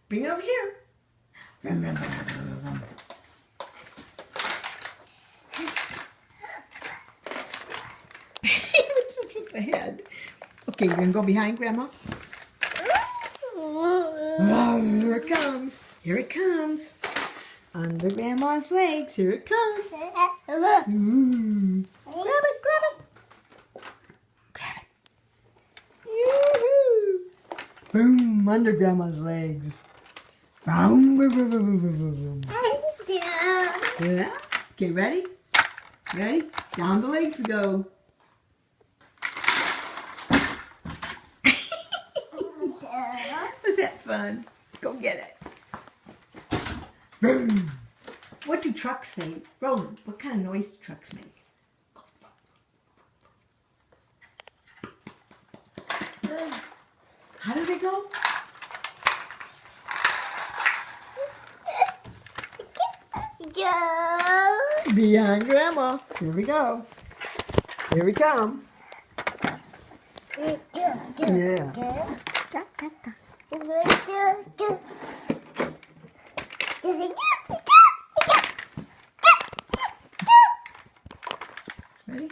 Bring it over here. What's up with the head? Okay, we're going to go behind Grandma. Oh, here it comes. Here it comes. Under Grandma's legs. Here it comes. Grab it, grab it. Grab it. Yoo-hoo. Boom, under Grandma's legs. Boom, boom, boom, boom, boom, boom, boom. Yeah. Okay, ready? Ready? Down the legs we go. Was that fun? Go get it. Boom. What do trucks say? Roland, what kind of noise do trucks make? How do they go? Behind Grandma. Here we go. Here we come. Yeah. Ready?